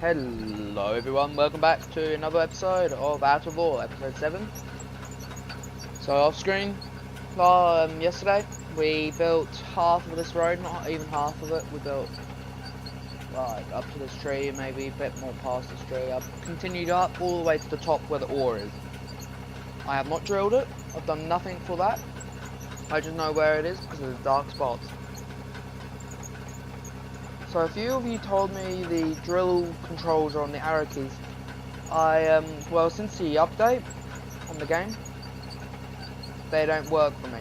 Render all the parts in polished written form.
Hello everyone, welcome back to another episode of Out of War, episode 7. So off screen, yesterday we built half of this road, not even half of it. We built like up to this tree, maybe a bit more past this tree. I've continued up all the way to the top where the ore is. I have not drilled it, I've done nothing for that. I just know where it is because of the dark spots. So a few of you told me the drill controls are on the arrow keys. Well, since the update on the game, they don't work for me.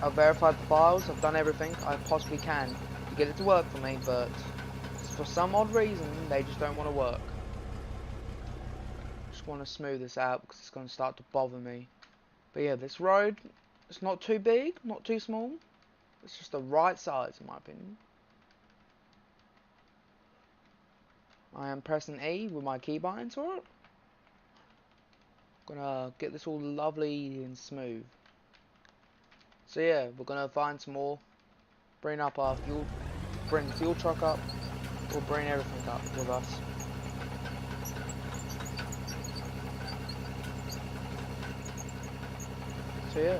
I've verified the files, I've done everything I possibly can to get it to work for me, but for some odd reason, they just don't want to work. Just want to smooth this out because it's going to start to bother me. But yeah, this road, it's not too big, not too small. It's just the right size in my opinion. I am pressing E with my keybinds for it. Gonna get this all lovely and smooth. So yeah, we're gonna find some more, bring up our fuel, bring the fuel truck up, we'll bring everything up with us. So yeah.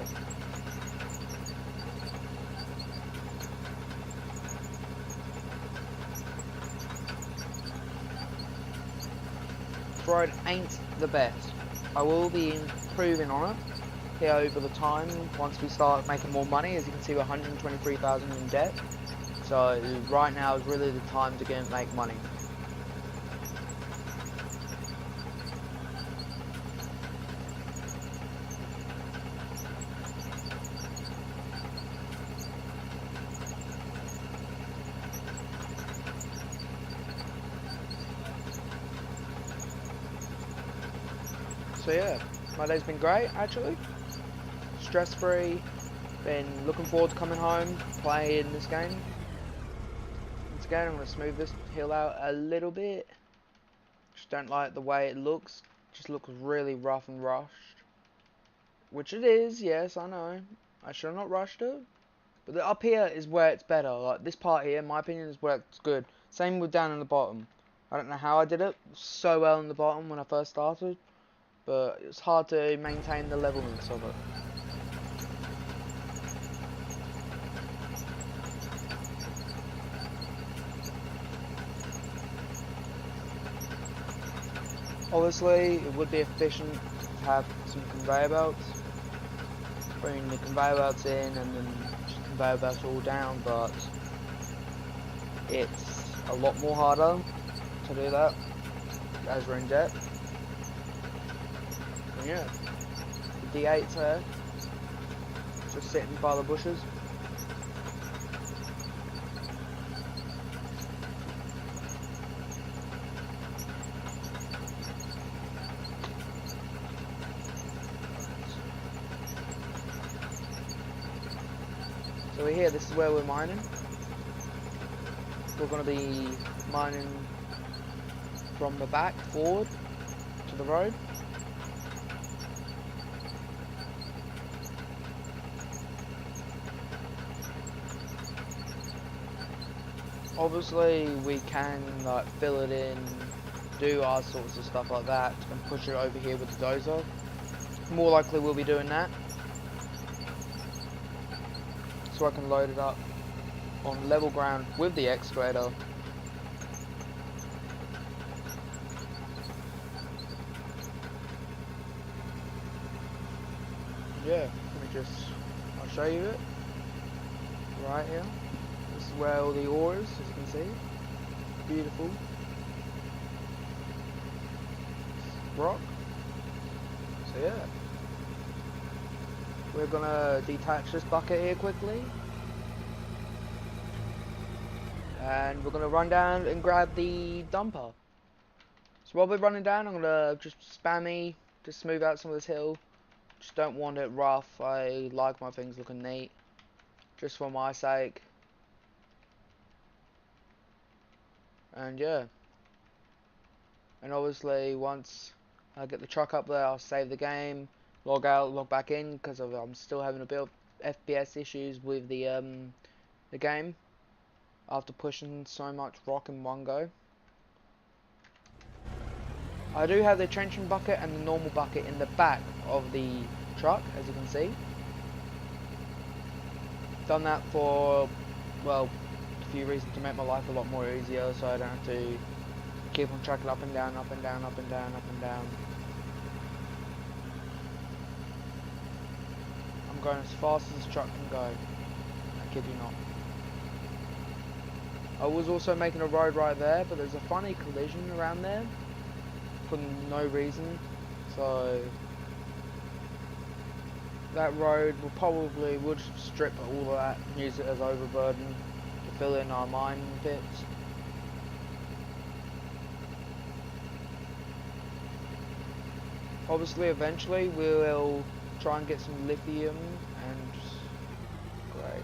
This road ain't the best. I will be improving on it here over the time once we start making more money. As you can see, we're 123,000 in debt. So right now is really the time to go and make money. So yeah, my day's been great actually. Stress free. Been looking forward to coming home, playing this game. Once again, I'm going to smooth this hill out a little bit. Just don't like the way it looks. Just looks really rough and rushed. Which it is, yes, I know. I should have not rushed it. But the up here is where it's better. Like this part here, in my opinion, is where it's good. Same with down in the bottom. I don't know how I did it so well in the bottom when I first started. But it's hard to maintain the levelness of it. Obviously, it would be efficient to have some conveyor belts. Bring the conveyor belts in and then just conveyor belts all down, but it's a lot more harder to do that as we're in debt. And yeah, the D8's there, just sitting by the bushes. So we're here, this is where we're mining. We're going to be mining from the back forward to the road. Obviously we can like fill it in, do our sorts of stuff like that and push it over here with the dozer. More likely we'll be doing that. So I can load it up on level ground with the excavator. Yeah, I'll show you it right here. This is where all the ore is, as you can see. Beautiful rock. So yeah, we're gonna detach this bucket here quickly. And we're going to run down and grab the dumper. So while we're running down, I'm going to just spam E to smooth out some of this hill. Just don't want it rough. I like my things looking neat. Just for my sake. And yeah. And obviously once I get the truck up there, I'll save the game. Log out, log back in, because I'm still having a bit of FPS issues with the game. After pushing so much rock in one go. I do have the trenching bucket and the normal bucket in the back of the truck, as you can see. Done that for, well, a few reasons, to make my life a lot more easier, so I don't have to keep on tracking up and down, up and down, up and down, up and down. I'm going as fast as this truck can go. I kid you not. I was also making a road right there, but there's a funny collision around there for no reason, so that road we'll just strip all of that and use it as overburden to fill in our mining pits. Obviously eventually we'll try and get some lithium and great.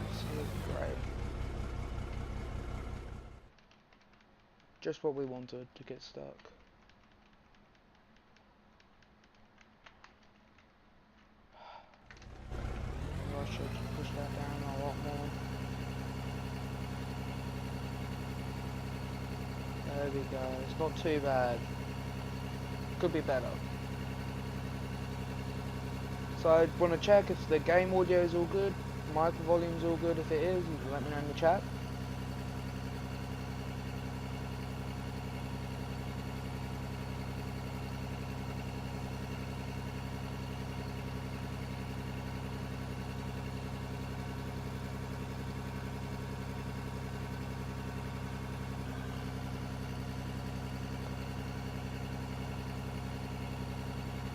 Absolutely great. Just what we wanted to get stuck. I should push that down a lot more. There we go. It's not too bad. Could be better. So I want to check if the game audio is all good, micro volume's all good. If it is, you can let me know in the chat.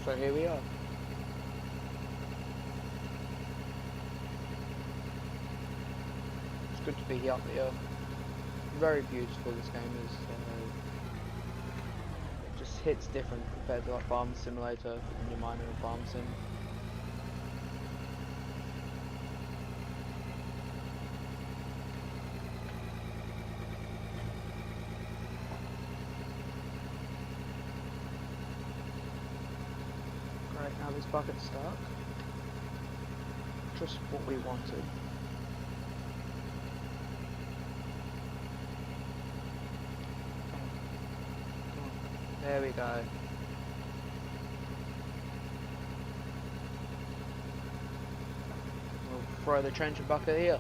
So here we are. It's good to be up here. Very beautiful this game is. It just hits different compared to like Farm Simulator when you're mining a Farm Sim. Now this bucket's stuck. Just what we wanted. Come on. There we go. We'll throw the trencher bucket here.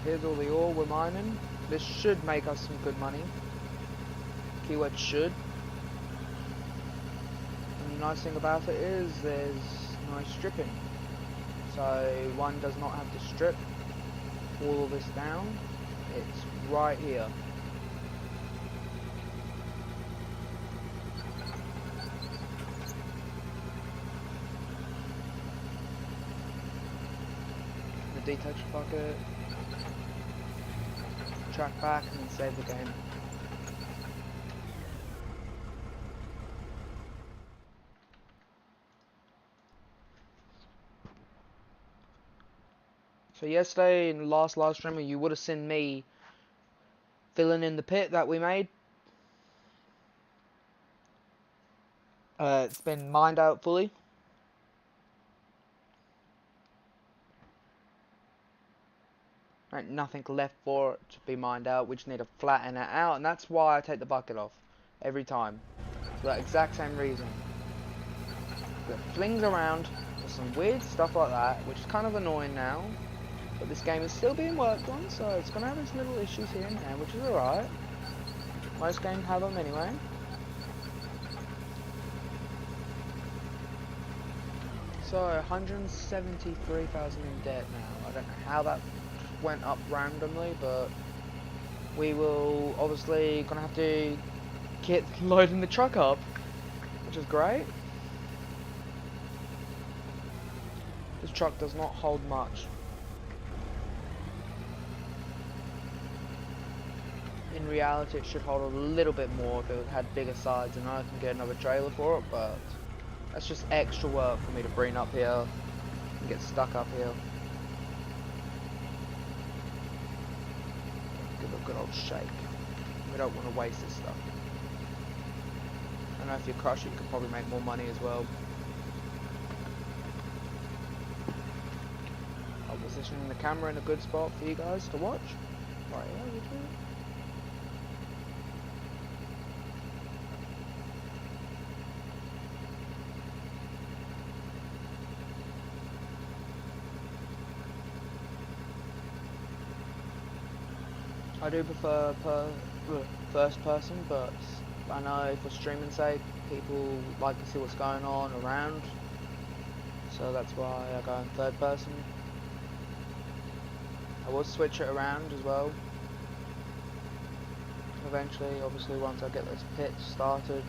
Here's all the ore we're mining. This should make us some good money. Keyword should. And the nice thing about it is there's no stripping. So one does not have to strip all of this down. It's right here. The detach bucket. Track back and then save the game. So yesterday in the last live stream, you would have seen me filling in the pit that we made. It's been mined out fully. Right, nothing left for it to be mined out. We just need to flatten it out, and that's why I take the bucket off every time. For that exact same reason. It flings around for some weird stuff like that, which is kind of annoying now. But this game is still being worked on, so it's going to have its little issues here and there, which is alright. Most games have them anyway. So, 173,000 in debt now. I don't know how that went up randomly, but we will obviously gonna have to get loading the truck up, which is great. This truck does not hold much. In reality, it should hold a little bit more if it had bigger sides, and I can get another trailer for it, but that's just extra work for me to bring up here and get stuck up here. Give it a good old shake. We don't want to waste this stuff. know if you crush it, you could probably make more money as well. I'm positioning the camera in a good spot for you guys to watch. Right here, would you? I do prefer first person, but I know for streaming sake, people like to see what's going on around, so that's why I go in third person. I will switch it around as well, eventually, obviously once I get this pit started.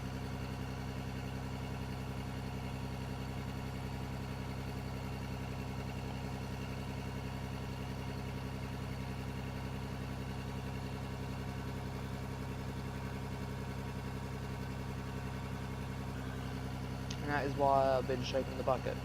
And that is why I've been shaking the bucket.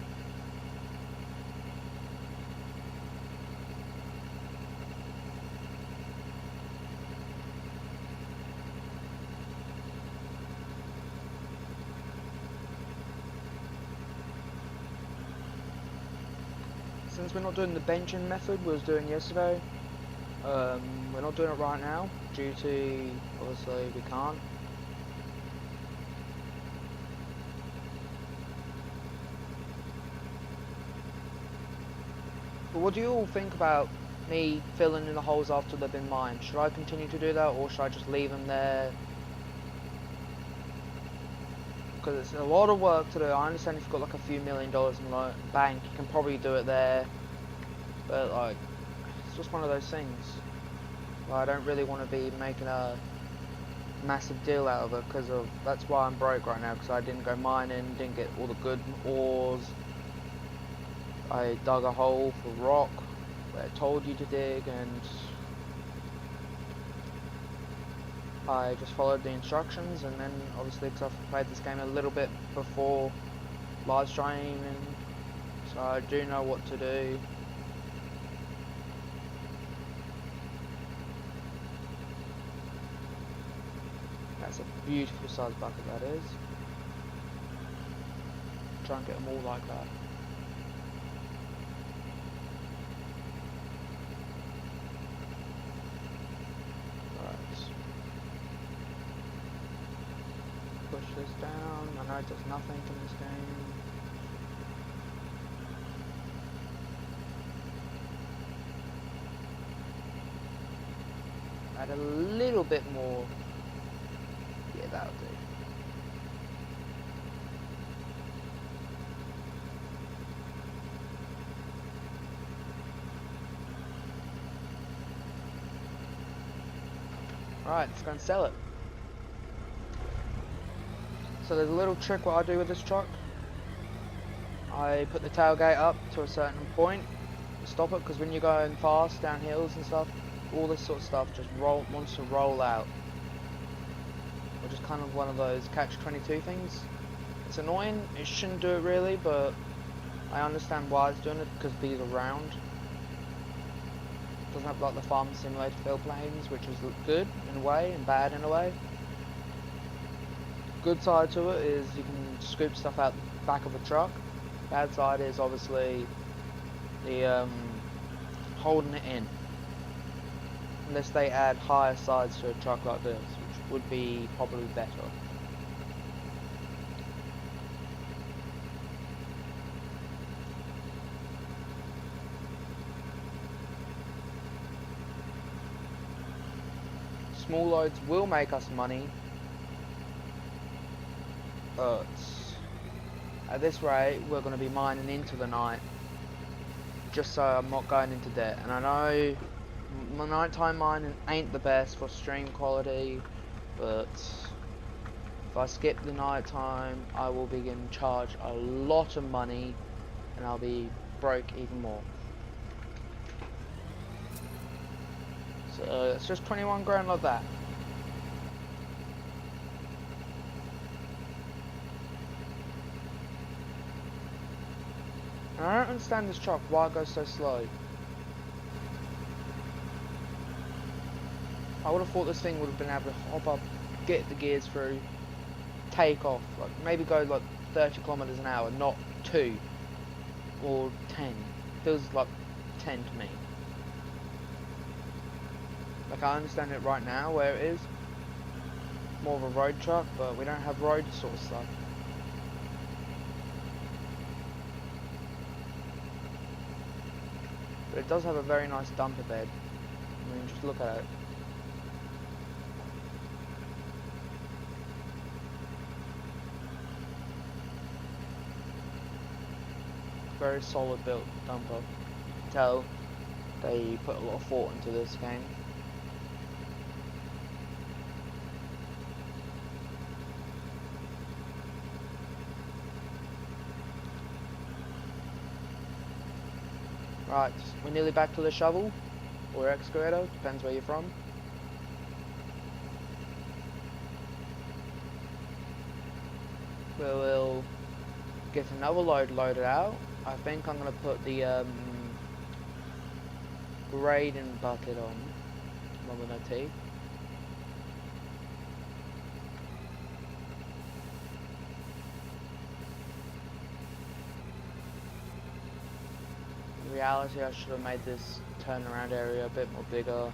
Since we're not doing the benching method we was doing yesterday, we're not doing it right now due to, obviously, we can't. But what do you all think about me filling in the holes after they've been mined? Should I continue to do that, or should I just leave them there? Because it's a lot of work to do. I understand if you've got like a few $1 million in the bank, you can probably do it there. But like, it's just one of those things. Like, I don't really want to be making a massive deal out of it, because of that's why I'm broke right now, because I didn't go mining, didn't get all the good ores. I dug a hole for rock where it told you to dig, and I just followed the instructions. And then obviously, because I've played this game a little bit before live streaming, so I do know what to do. That's a beautiful size bucket, that is. Try and get them all like that. Push this down. I know it does nothing in this game. Add a little bit more. Yeah, that'll do. Right, let's go and sell it. So there's a little trick what I do with this truck. I put the tailgate up to a certain point to stop it, because when you're going fast down hills and stuff, all this sort of stuff just wants to roll out. Which is kind of one of those catch-22 things. It's annoying, it shouldn't do it really, but I understand why it's doing it, because these are round. It doesn't have like the farm simulator fill planes, which is good in a way and bad in a way. Good side to it is you can scoop stuff out the back of a truck. Bad side is obviously the holding it in. Unless they add higher sides to a truck like this, which would be probably better. Small loads will make us money, but at this rate we're going to be mining into the night, just so I'm not going into debt. And I know my nighttime mining ain't the best for stream quality, but if I skip the nighttime I will be getting charged a lot of money and I'll be broke even more. So it's just 21 grand like that. And I don't understand this truck, why it goes so slow. I would have thought this thing would have been able to hop up, get the gears through, take off, like maybe go like 30 kilometers an hour, not 2 or 10. Feels like 10 to me. Like I understand it right now where it is more of a road truck, but we don't have road sort of stuff. But it does have a very nice dumper bed. I mean, just look at it. Very solid built dumper. You can tell they put a lot of thought into this game. Right, we're nearly back to the shovel, or excavator, depends where you're from. We'll get another load loaded out. I think I'm going to put the grading bucket on, along with no teeth. In reality, I should have made this turnaround area a bit more bigger,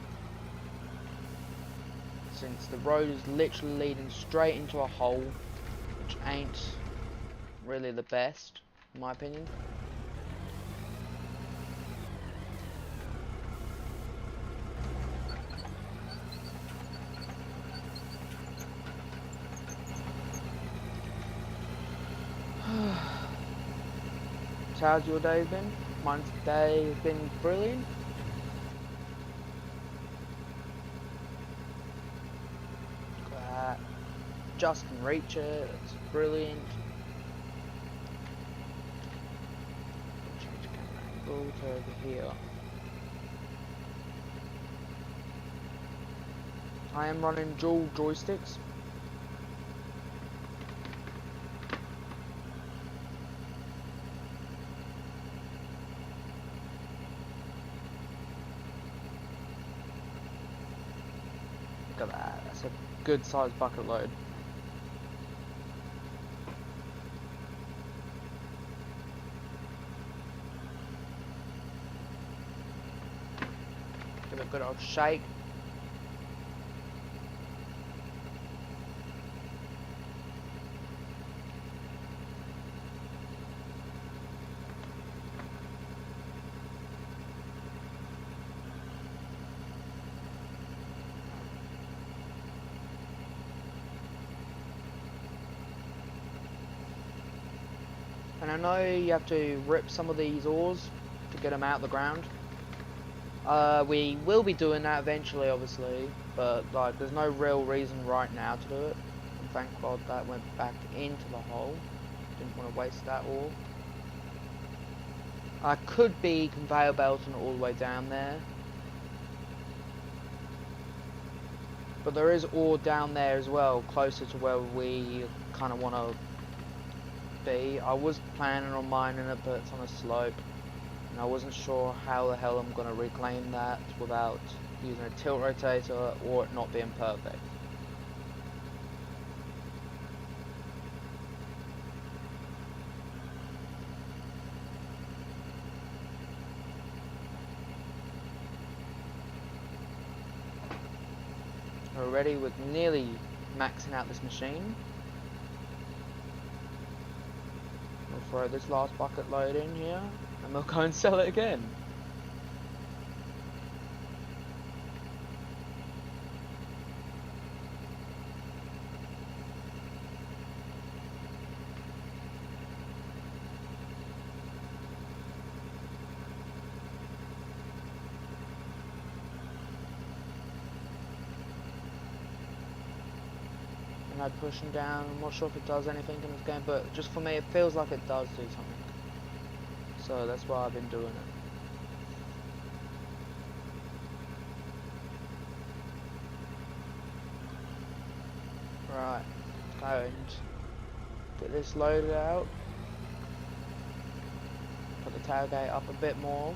since the road is literally leading straight into a hole, which ain't really the best, in my opinion. So how's your day been? Mine's day has been brilliant. Look at that. Just can reach it, it's brilliant. Change camera angle to over here. I am running dual joysticks. Look at that, that's a good sized bucket load. Give it a good old shake. And I know you have to rip some of these ores to get them out of the ground. We will be doing that eventually, obviously, but like, there's no real reason right now to do it. And thank God that went back into the hole. Didn't want to waste that ore. I could be conveyor belting all the way down there, but there is ore down there as well, closer to where we kind of want to be. I was planning on mining it, but it's on a slope, and I wasn't sure how the hell I'm going to reclaim that without using a tilt rotator or it not being perfect. Already, we're nearly maxing out this machine. We'll throw this last bucket load in here, and we'll go and sell it again. Pushing down, I'm not sure if it does anything in this game, but just for me it feels like it does do something, so that's why I've been doing it. Right, and get this loaded out, put the tailgate up a bit more.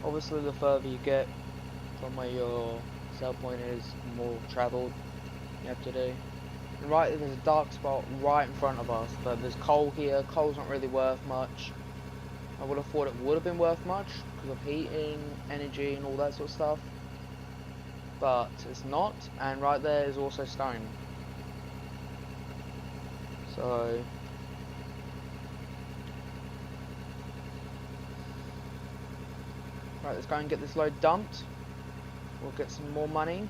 Obviously the further you get from where your sell point is, the more travel you have to do. And right, there's a dark spot right in front of us, but there's coal here. Coal's not really worth much. I would have thought it would have been worth much because of heating, energy and all that sort of stuff. But it's not, and right there is also stone. So right, let's go and get this load dumped. We'll get some more money.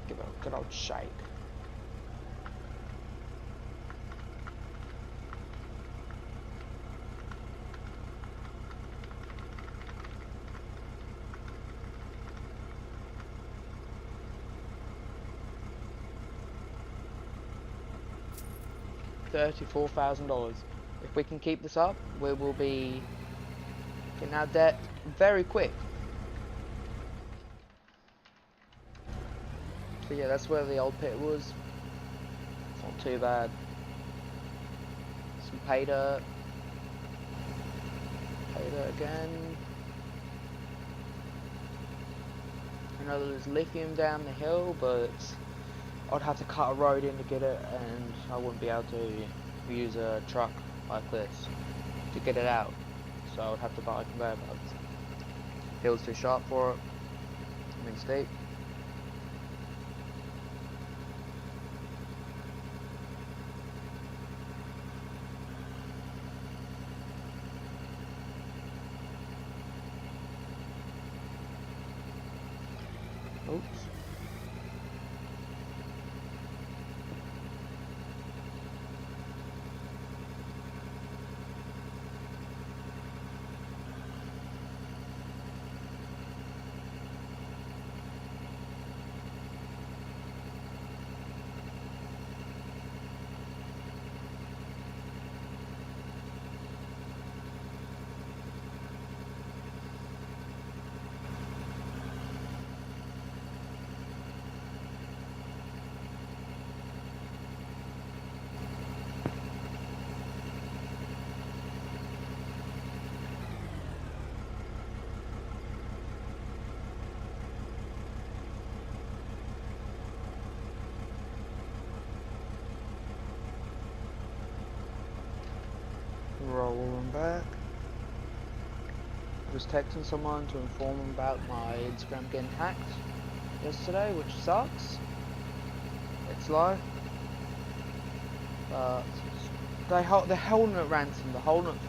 Give it a good old shake. $34,000. If we can keep this up, we will be getting out of debt very quick. So yeah, that's where the old pit was. It's not too bad. Some pay dirt. Pay dirt again. I know there's lithium down the hill, but I'd have to cut a road in to get it, and I wouldn't be able to use a truck like this to get it out. So I would have to buy conveyor belts. Hill's too sharp for it. I mean steep. Oops. Rolling back. I was texting someone to inform them about my Instagram getting hacked yesterday, which sucks. It's life. But they're holding it ransom. They're holding it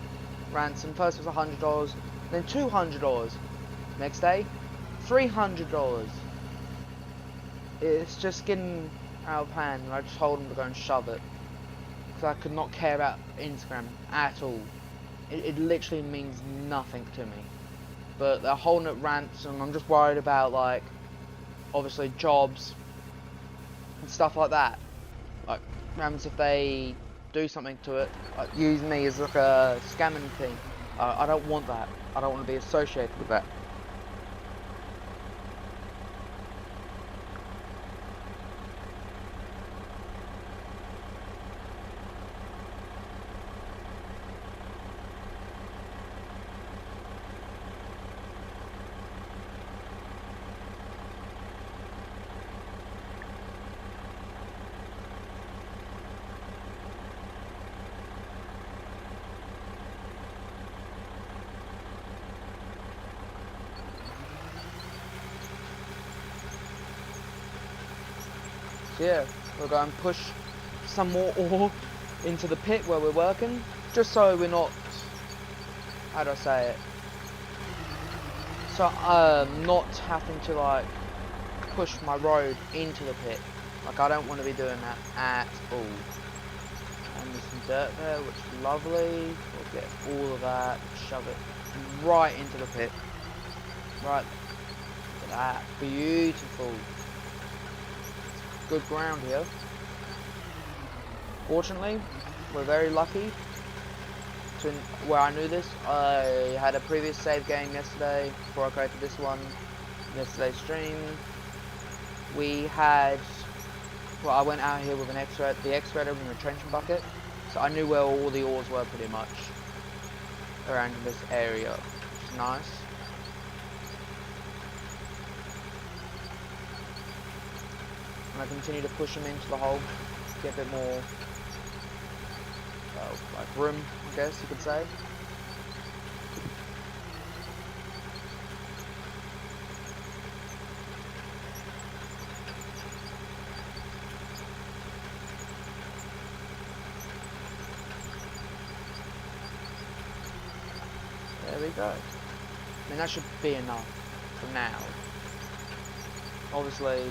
ransom. First it was $100, then $200. Next day, $300. It's just getting out of hand, and I just told them to go and shove it. I could not care about Instagram at all. It literally means nothing to me. But they're holding it ransom. I'm just worried about, like, obviously jobs and stuff like that. Like, happens if they do something to it, like use me as like a scamming thing. I don't want that. I don't want to be associated with that. So yeah, we'll go and push some more ore into the pit where we're working, just so we're not, how do I say it, so not having to like push my road into the pit. Like, I don't want to be doing that at all. And there's some dirt there, which is lovely. We'll get all of that, shove it right into the pit. Right, look at that, beautiful. Good ground here. Fortunately, we're very lucky to where I knew this. I had a previous save game yesterday before I created this one. Yesterday's stream, we had, well, I went out here with the excavator and a trenching bucket, so I knew where all the ores were pretty much around this area, which is nice. And I continue to push them into the hole, get a bit more, like room, I guess you could say. There we go. I mean, that should be enough for now. Obviously,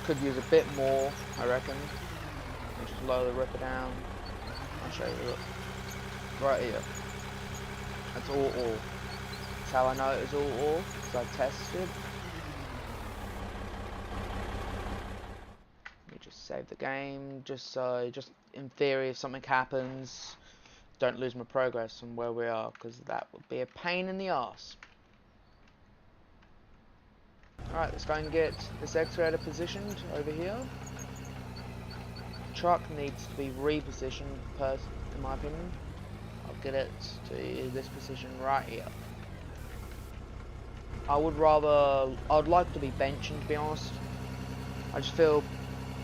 could use a bit more, I reckon. Just lower the ripper down. I'll show you, look. Right here. That's all ore. That's how I know it was all ore, because I tested. Let me just save the game, just in theory if something happens, don't lose my progress from where we are, because that would be a pain in the arse. Alright, let's go and get this excavator positioned over here. Truck needs to be repositioned, in my opinion. I'll get it to this position right here. I'd like to be benching, to be honest. I just feel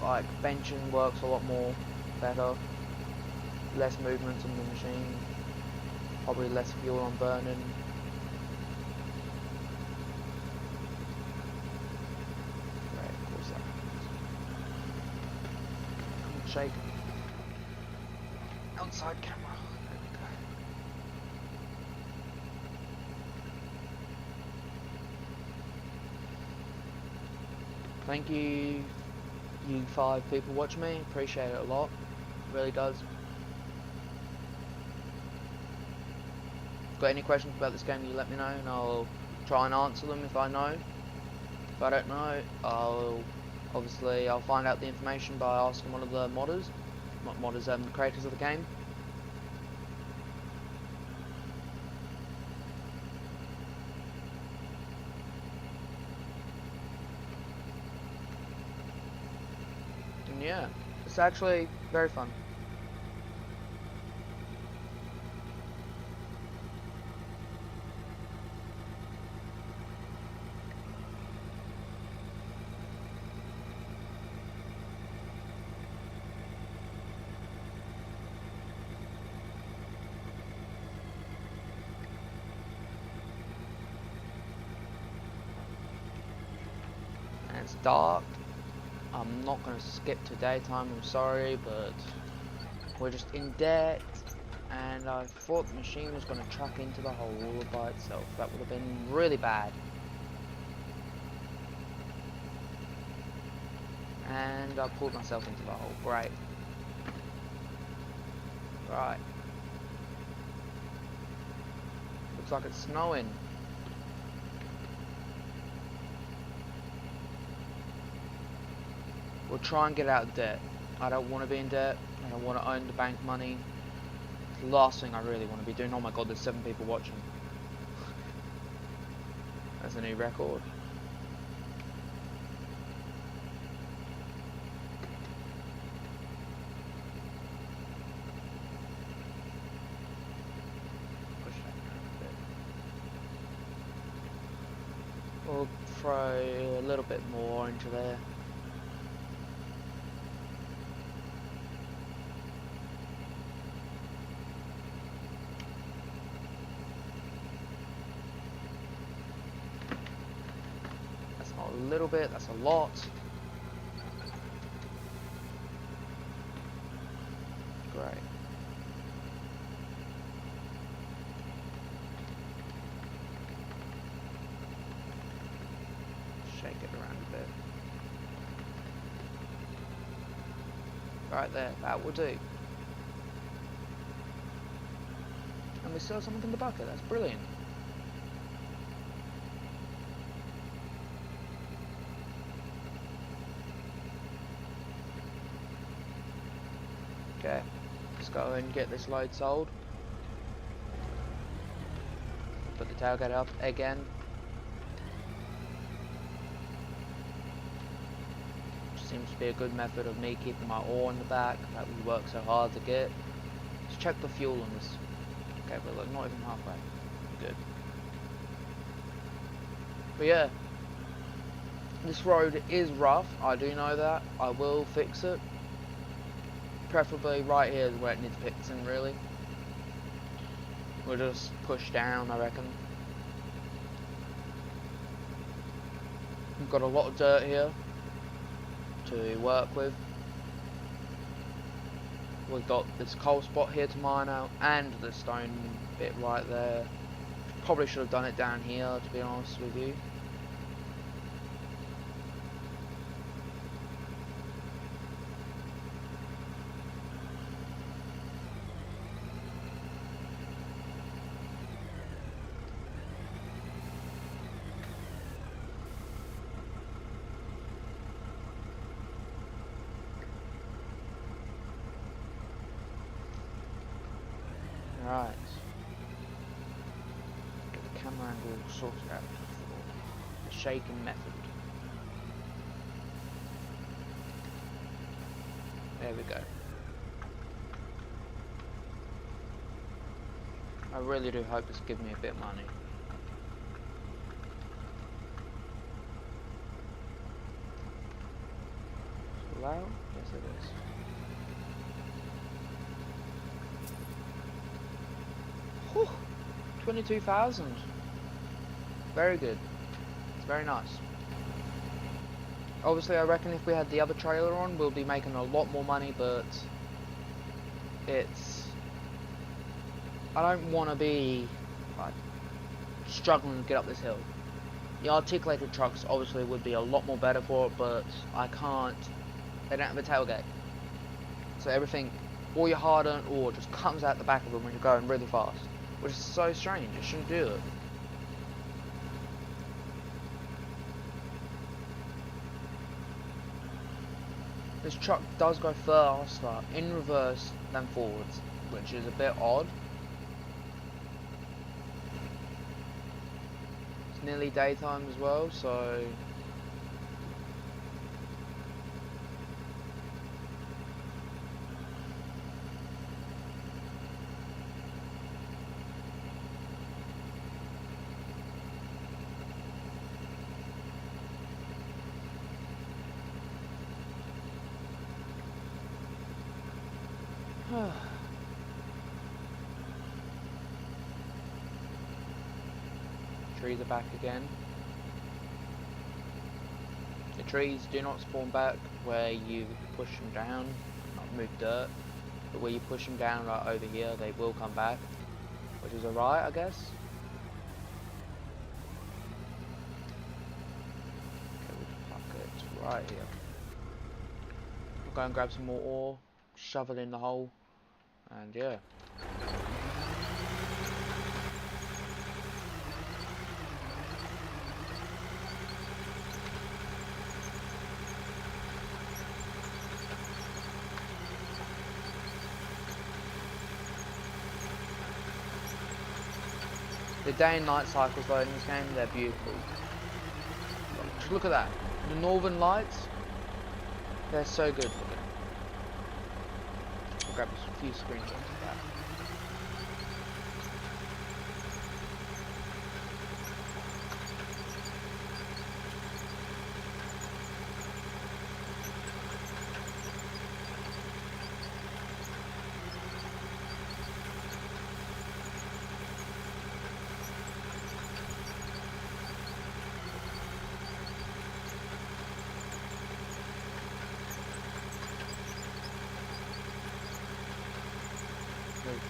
like benching works a lot more better. Less movement in the machine, probably less fuel on burning. Right, of course that happens. Shake. Outside camera. There we go. Thank you, you 5 people watching me. Appreciate it a lot. It really does. Got any questions about this game, you let me know and I'll try and answer them if I know. If I don't know, I'll find out the information by asking one of the modders, not modders, the creators of the game. And yeah, it's actually very fun. It's dark. I'm not going to skip to daytime, I'm sorry, but we're just in debt, and I thought the machine was going to truck into the hole all by itself. That would have been really bad. And I pulled myself into the hole. Great. Right. Looks like it's snowing. We'll try and get out of debt. I don't want to be in debt. I don't want to own the bank money. It's the last thing I really want to be doing. Oh my god, there's 7 people watching. That's a new record. Push that down a bit. We'll throw a little bit more into there. A little bit, that's a lot. Great. Shake it around a bit. Right there, that will do. And we still have something in the bucket, that's brilliant. Okay, let's go and get this load sold. Put the tailgate up again. Seems to be a good method of me keeping my ore in the back that we work so hard to get. Let's check the fuel on this. Okay, but look, not even halfway. Good. But yeah, this road is rough. I do know that. I will fix it. Preferably right here is where it needs fixing, really. We'll just push down, I reckon. We've got a lot of dirt here to work with. We've got this coal spot here to mine out, and the stone bit right there. Probably should have done it down here, to be honest with you. Right. Get the camera angle sorted out for the shaking method. There we go. I really do hope this gives me a bit of money. Loud? Yes it is. Whew, 22,000. Very good. It's very nice. Obviously, I reckon if we had the other trailer on, we'll be making a lot more money, but it's... I don't want to be like struggling to get up this hill. The articulated trucks obviously would be a lot more better for it, but I can't. They don't have a tailgate. So everything, all your hard-earned ore just comes out the back of them when you're going really fast. Which is so strange, it shouldn't do it. This truck does go faster in reverse than forwards, which is a bit odd. It's nearly daytime as well, so... Trees are back again. The trees do not spawn back where you push them down, not move dirt, but where you push them down right over here, they will come back, which is alright, I guess. Okay, we'll park it right here. We'll go and grab some more ore, shove it in the hole, and yeah. The day and night cycles though in this game, they're beautiful. Just look at that. The northern lights, they're so good looking. I'll grab a few screenshots of that.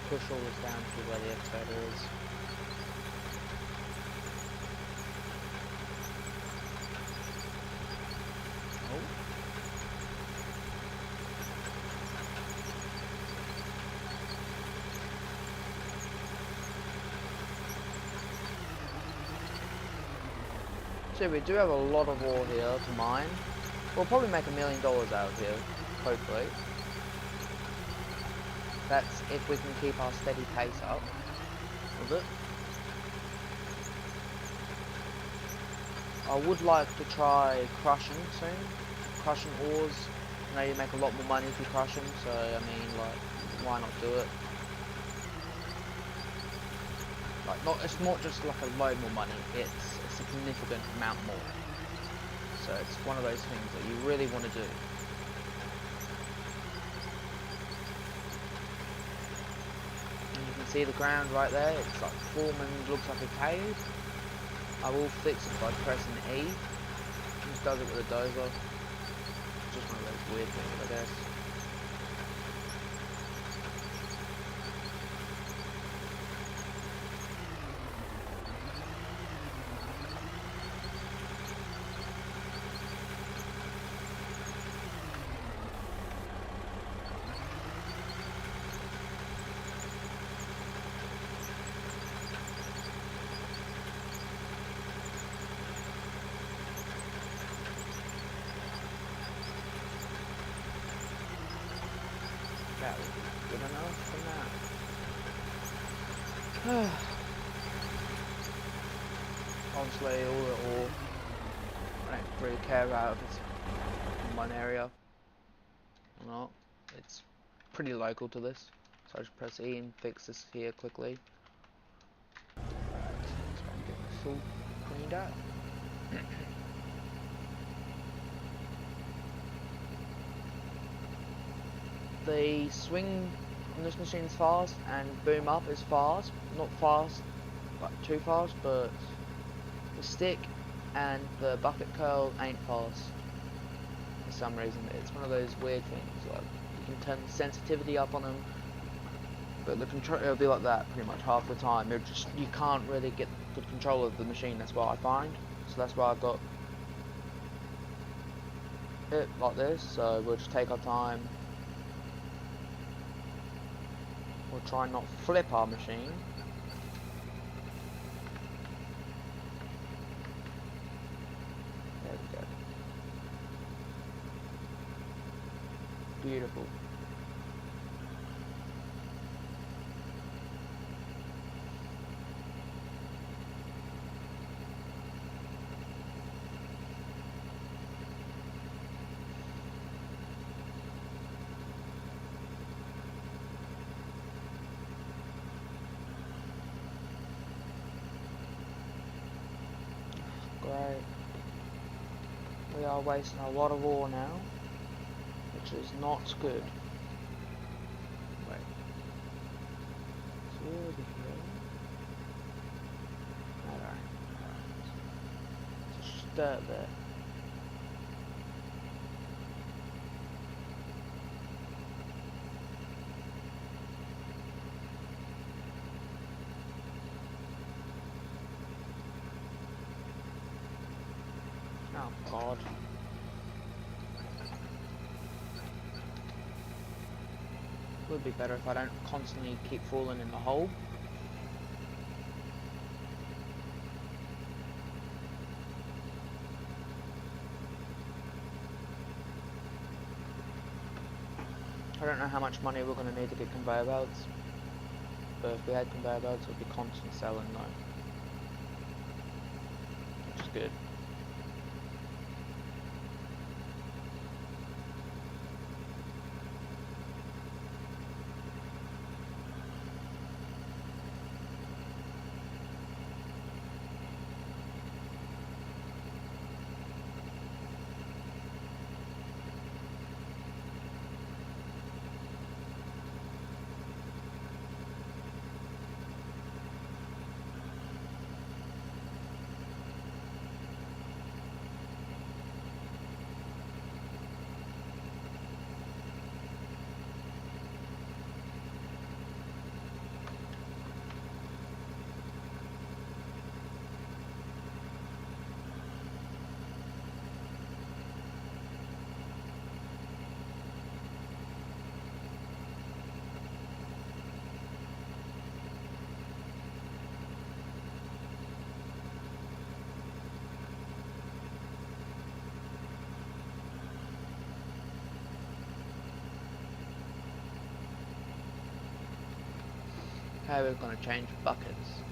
Push all this down to where the excavator is. Oh. So we do have a lot of ore here to mine. We'll probably make $1 million out of here, hopefully. That's if we can keep our steady pace up with it. I would like to try crushing soon. Crushing ores. I know you make a lot more money if you crush them, so I mean, like, why not do it? Like, it's not just like a load more money, it's a significant amount more. So it's one of those things that you really want to do. And you can see the ground right there, it's like forming, looks like a cave. I will fix it by pressing E. Just does it with a dozer. It's just one of those weird things, I guess. That would be good enough for now. Honestly, all the ore, I don't really care about if it's in one area or not. It's pretty local to this, so I just press E and fix this here quickly. Alright, let's go and get the full cleaned out. The swing on this machine is fast, and boom up is fast. Not fast, but too fast, but the stick and the bucket curl ain't fast for some reason. It's one of those weird things, like you can turn the sensitivity up on them, but the control, it'll be like that pretty much half the time. You can't really get good control of the machine, that's what I find. So that's why I've got it like this, so we'll just take our time. We'll try and not flip our machine. There we go. Beautiful. Great. We are wasting a lot of ore now, which is not good. Wait. So we're over here. Alright. Just dirt there. Oh god. Would be better if I don't constantly keep falling in the hole. I don't know how much money we're going to need to get conveyor belts, but if we had conveyor belts, it would be constant selling though, which is good. Okay, we're going to change buckets.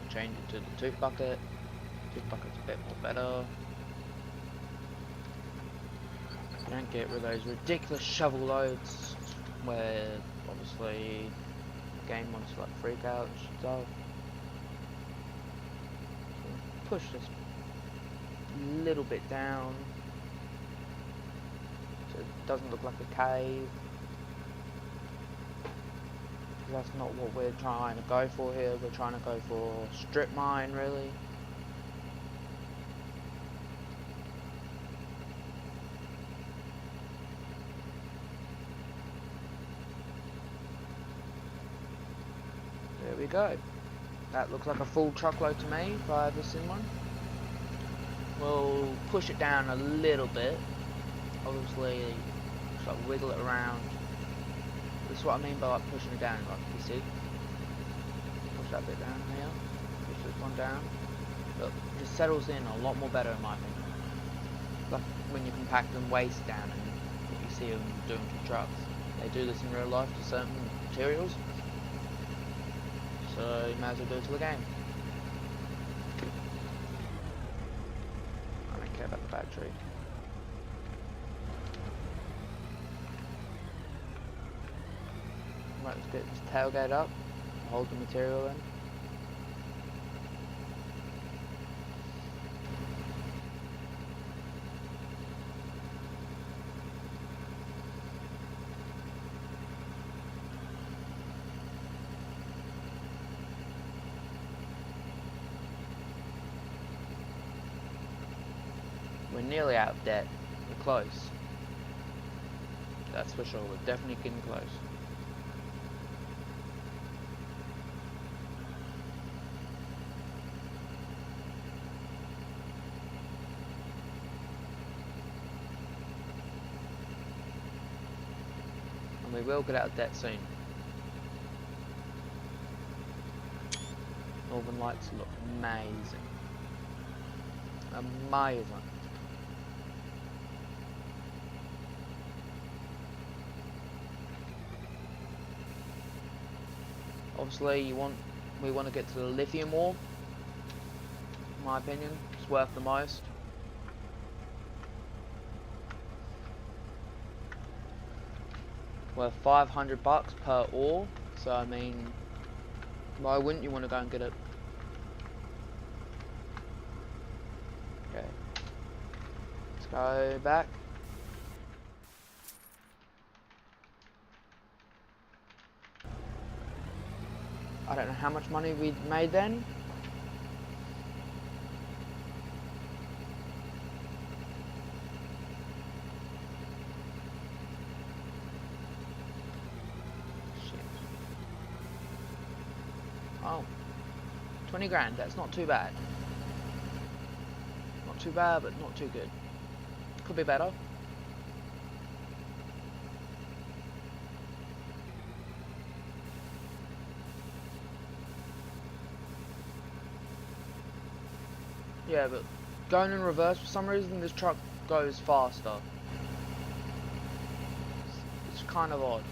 We'll change it to the tooth bucket. Tooth bucket's a bit more better. You don't get rid of those ridiculous shovel loads where obviously the game wants to like freak out and stuff. So push this a little bit down so it doesn't look like a cave. That's not what we're trying to go for here. We're trying to go for strip mine, really. There we go. That looks like a full truckload to me if I ever seen one. We'll push it down a little bit. Obviously, just like wiggle it around. That's what I mean by like pushing it down, like you see. Push that bit down here. Push this one down. Look, it just settles in a lot more better in my opinion. Like when you compact and waste down and what you see them doing to trucks. They do this in real life to certain materials. So you might as well do it to the game. I don't care about the battery. Right, let's get this tailgate up, hold the material in. We're nearly out of debt. We're close. That's for sure, we're definitely getting close. And we will get out of debt soon. Northern Lights look amazing. Amazing. Obviously we want to get to the lithium ore. In my opinion, it's worth the most. Worth 500 bucks per ore, so I mean, why wouldn't you want to go and get it? Okay, let's go back. I don't know how much money we made then. Shit. Oh, 20 grand, that's not too bad. Not too bad, but not too good. Could be better. Yeah, but going in reverse for some reason, this truck goes faster. It's kind of odd.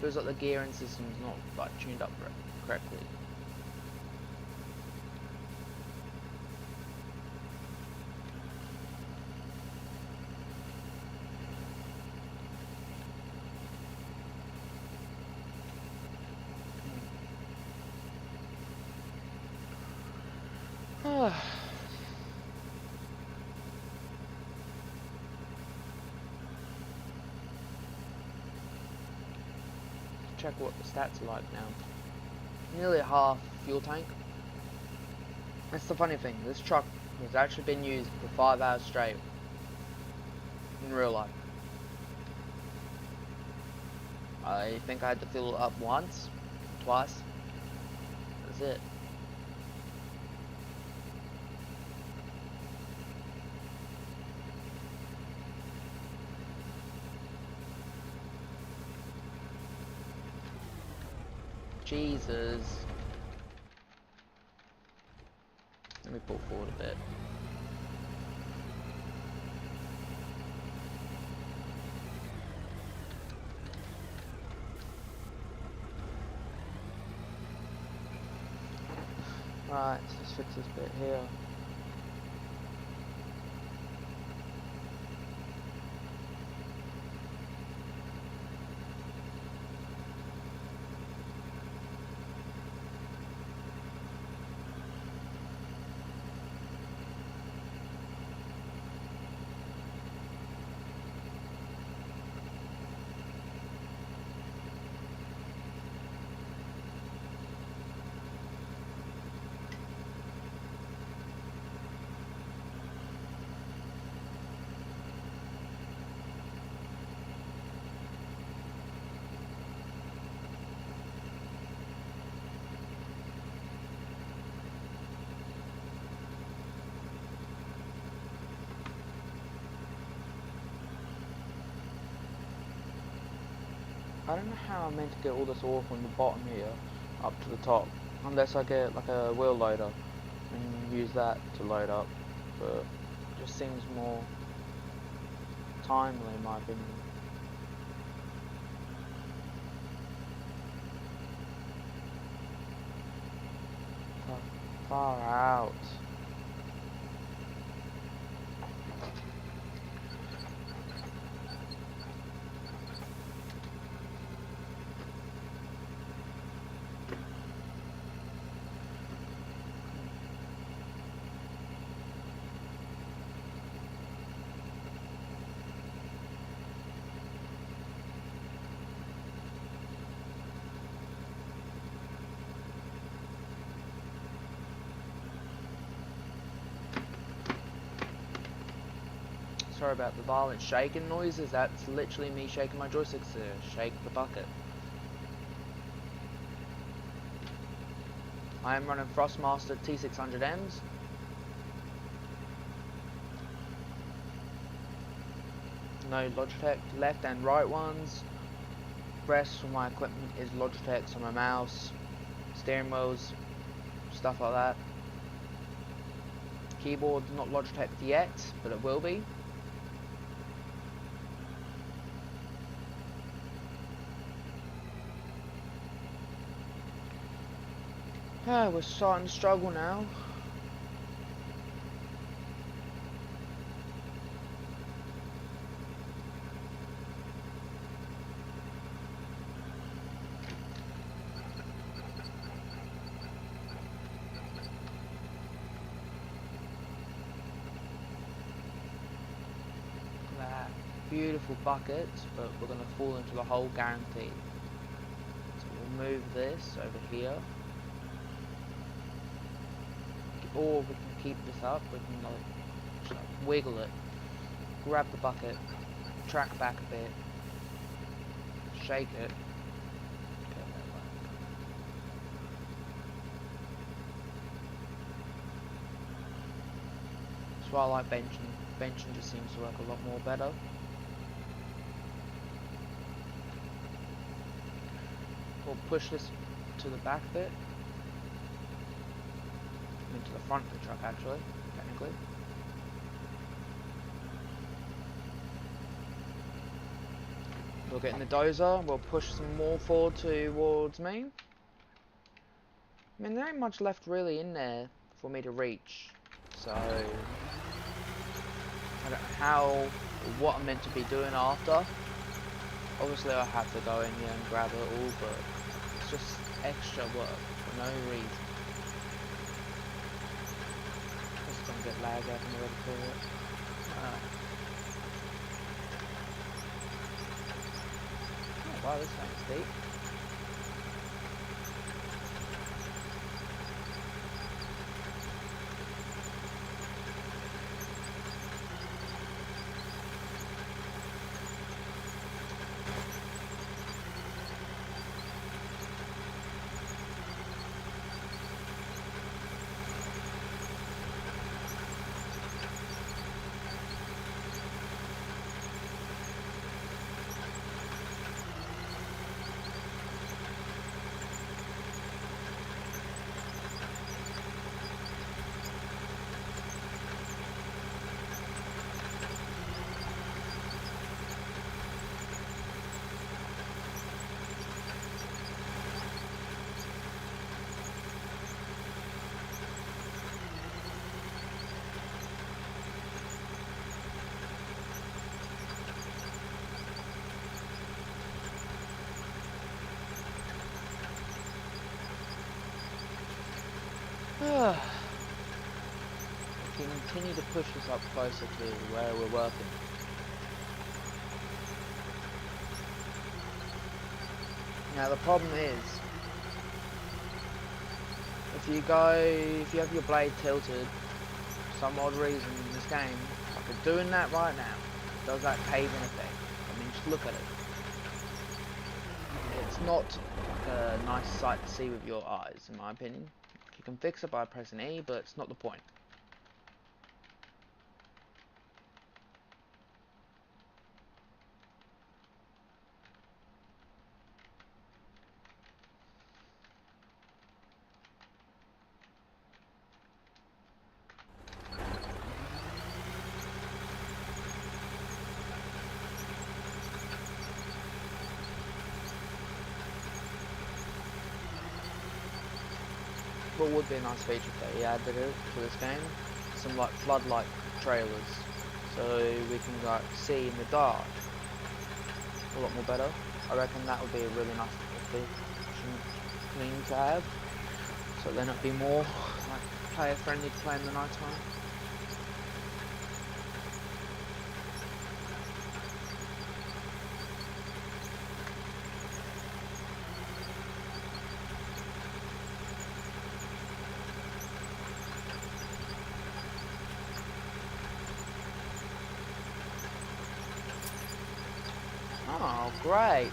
Feels like the gearing system's not like tuned up correctly. Check what the stats are like now. Nearly half fuel tank. That's the funny thing, this truck has actually been used for 5 hours straight in real life. I think I had to fill it up once, twice. That's it. Jesus. Let me pull forward a bit. Right, so let's fix this bit here. I don't know how I'm meant to get all this ore from the bottom here up to the top, unless I get like a wheel loader and use that to load up, but it just seems more timely in my opinion. Far out. Sorry about the violent shaking noises, that's literally me shaking my joysticks to shake the bucket. I am running Frostmaster T600Ms. No Logitech left and right ones. Rest for my equipment is Logitech, so my mouse, steering wheels, stuff like that. Keyboard not Logitech yet, but it will be. We're starting to struggle now. That beautiful bucket, but we're going to fall into the hole guaranteed. So we'll move this over here. Or we can keep this up, we can just wiggle it, grab the bucket, track back a bit, shake it. That's why I like benching. Benching just seems to work a lot more better. We'll push this to the back a bit. Into the front of the truck actually, technically. We'll get in the dozer, we'll push some more forward towards me. I mean, there ain't much left really in there for me to reach, so I don't know how or what I'm meant to be doing after. Obviously I have to go in here and grab it all, but it's just extra work for no reason. Get lag out and ready for it. Oh wow, this sounds deep. continue to push this up closer to where we're working. Now the problem is, if you have your blade tilted, for some odd reason in this game, like we're doing that right now, does that caving effect. I mean, just look at it. It's not like a nice sight to see with your eyes, in my opinion. You can fix it by pressing E, but it's not the point. What would be a nice feature if they added it to this game, some like floodlight trailers, so we can like see in the dark a lot more better. I reckon that would be a really nice thing to have, so then it'd be more like player friendly to play in the night time. Oh, great.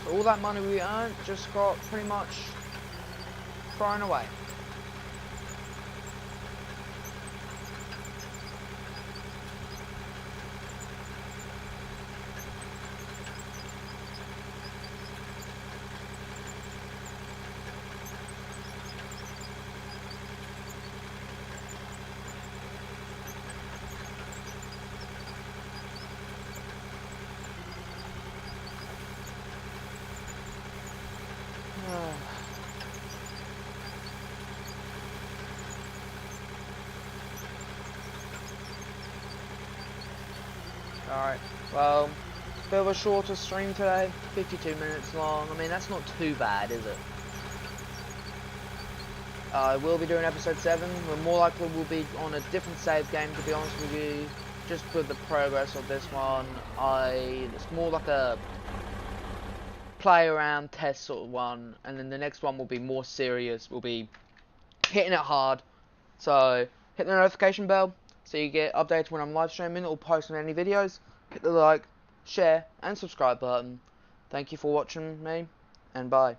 So all that money we earned just got pretty much thrown away. Alright, well, bit of a shorter stream today, 52 minutes long. I mean, that's not too bad, is it? I will be doing episode 7. We're more likely will be on a different save game, to be honest with you. Just with the progress of this one, it's more like a play around test sort of one, and then the next one will be more serious. We'll be hitting it hard. So hit the notification bell so you get updates when I'm live streaming or posting any videos. Hit the like, share and subscribe button. Thank you for watching me, and bye.